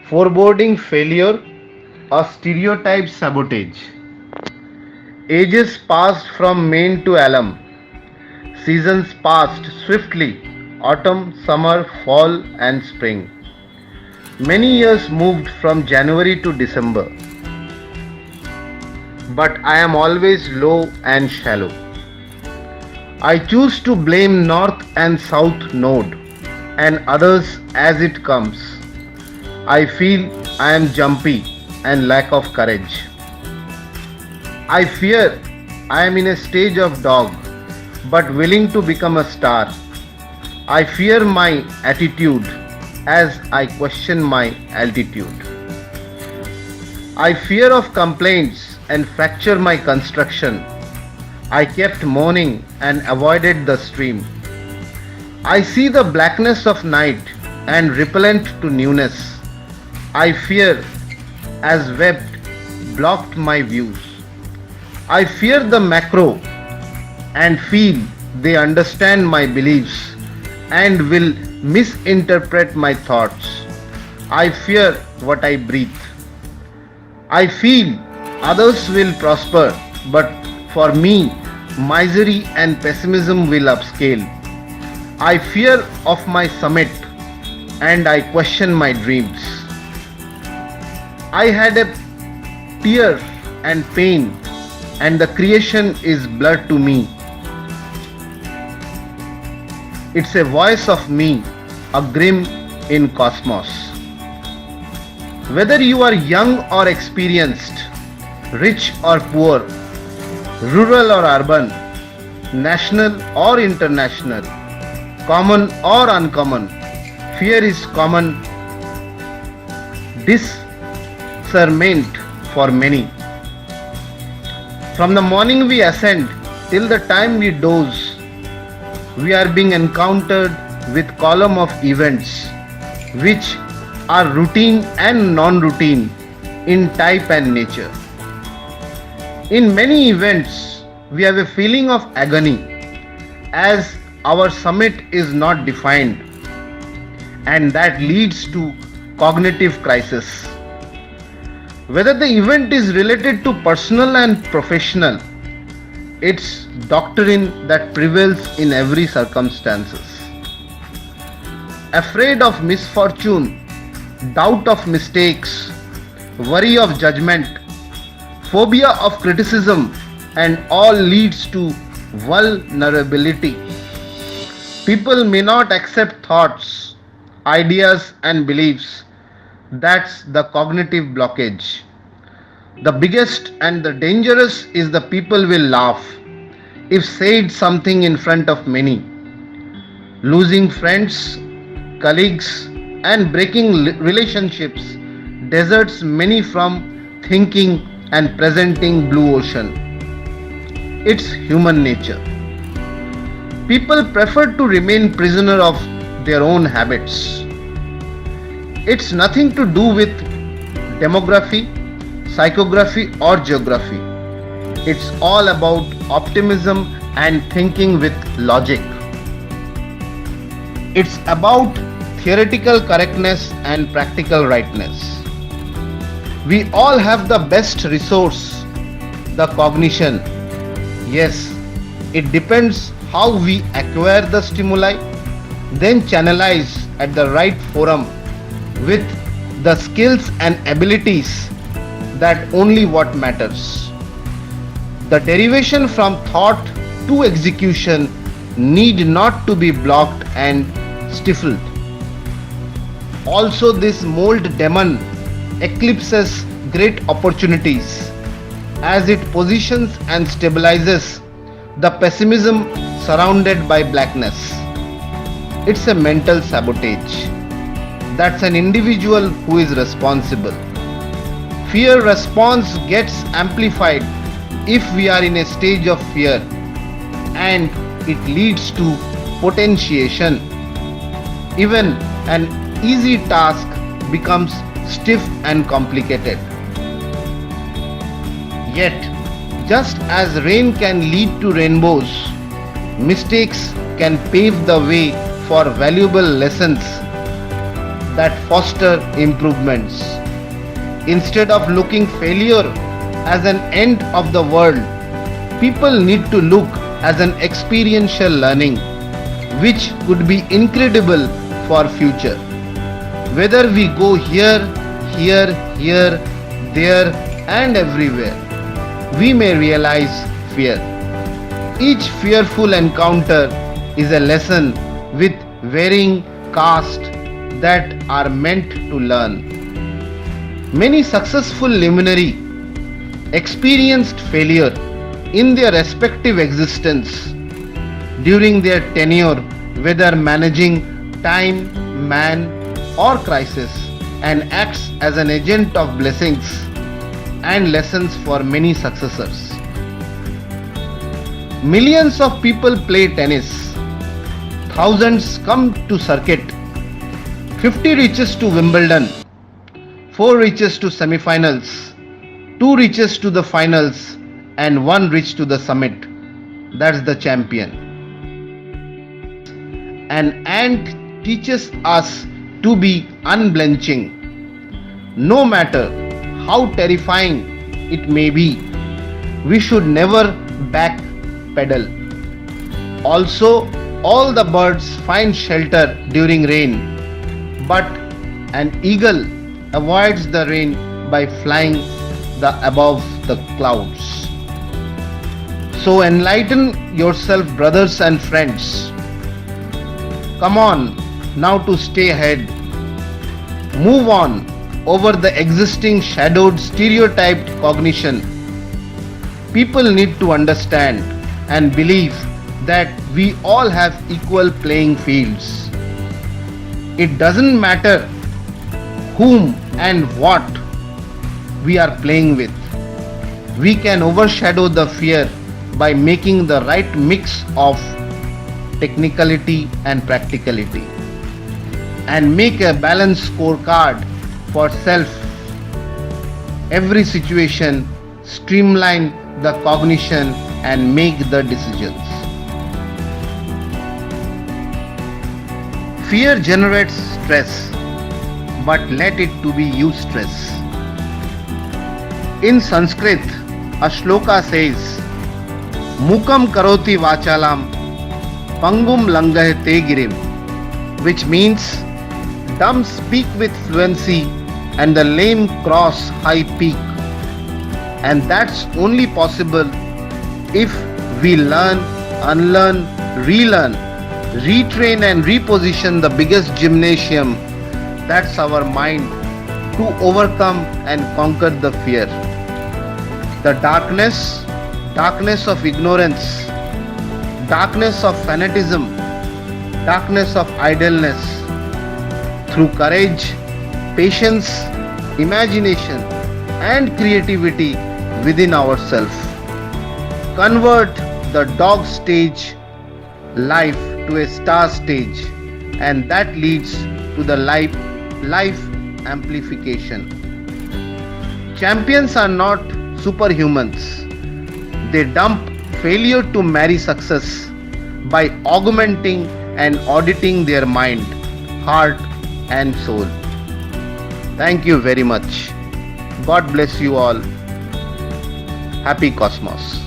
Foreboding failure, a stereotype sabotage. Ages passed from Maine to Alum. Seasons passed swiftly autumn, summer, fall, and spring. Many years moved from January to December. But I am always low and shallow. I choose to blame North and South Node and others as it comes. I feel I am jumpy and lack of courage. I fear I am in a stage of dog but willing to become a star. I fear my attitude as I question my altitude. I fear of complaints and fracture my construction. I kept moaning and avoided the stream. I see the blackness of night and repellent to newness. I fear as webbed blocked my views. I fear the macro and feel they understand my beliefs and will misinterpret my thoughts. I fear what I breathe. I feel others will prosper, but for me, misery and pessimism will upscale. I fear of my summit and I question my dreams. I had a tear and pain, and the creation is blood to me. It's a voice of me, a grim in cosmos. Whether you are young or experienced, rich or poor, rural or urban, national or international, common or uncommon, fear is common discernment for many. From the morning we ascend till the time we doze, we are being encountered with column of events which are routine and non-routine in type and nature. In many events, we have a feeling of agony as our summit is not defined, and that leads to cognitive crisis. Whether the event is related to personal and professional, it's doctrine that prevails in every circumstances. Afraid of misfortune, doubt of mistakes, worry of judgment, phobia of criticism, and all leads to vulnerability. People may not accept thoughts, ideas, and beliefs. That's the cognitive blockage. The biggest and the dangerous is the people will laugh if said something in front of many. Losing friends, colleagues, and breaking relationships deserts many from thinking and presenting blue ocean. It's human nature. People prefer to remain prisoner of their own habits. It's nothing to do with demography, psychography, or geography. It's all about optimism and thinking with logic. It's about theoretical correctness and practical rightness. We all have the best resource, the cognition. Yes, it depends how we acquire the stimuli, then channelize at the right forum with the skills and abilities that only what matters. The derivation from thought to execution need not to be blocked and stifled. Also, this mold demon eclipses great opportunities as it positions and stabilizes the pessimism surrounded by blackness. It's a mental sabotage. That's an individual who is responsible. Fear response gets amplified if we are in a stage of fear, and it leads to potentiation. Even an easy task becomes stiff and complicated. Yet, just as rain can lead to rainbows, mistakes can pave the way for valuable lessons. that foster improvements. Instead of looking failure as an end of the world, people need to look as an experiential learning which could be incredible for future. Whether we go here, there and everywhere, we may realize fear. Each fearful encounter is a lesson with varying caste that are meant to learn. Many successful luminary experienced failure in their respective existence during their tenure, whether managing time, man, or crisis, and acts as an agent of blessings and lessons for many successors. Millions of people play tennis. Thousands come to circuit. 50 reaches to Wimbledon. 4 reaches to semifinals. 2 reaches to the finals. And 1 reach to the summit. That's the champion. An ant teaches us to be unblenching. No matter how terrifying it may be, we should never back pedal. Also, all the birds find shelter during rain, but an eagle avoids the rain by flying above the clouds. So enlighten yourself, brothers and friends. Come on now to stay ahead. Move on over the existing shadowed stereotyped cognition. People need to understand and believe that we all have equal playing fields. It doesn't matter whom and what we are playing with. We can overshadow the fear by making the right mix of technicality and practicality and make a balanced scorecard for self. Every situation, streamline the cognition and make the decisions. Fear generates stress, but let it to be eustress. In Sanskrit, a shloka says, Mukam karoti vachalam, pangum langahate girim, which means dumb speak with fluency and the lame cross high peak. And that's only possible if we learn, unlearn, relearn, retrain and reposition the biggest gymnasium, that's our mind, to overcome and conquer the fear. The darkness of ignorance, darkness of fanatism, darkness of idleness. Through courage, patience, imagination and creativity within ourselves, convert the dog stage life to a star stage, and that leads to the life amplification. Champions are not superhumans. They dump failure to marry success by augmenting and auditing their mind, heart and soul. Thank you very much. God bless you all. Happy Cosmos.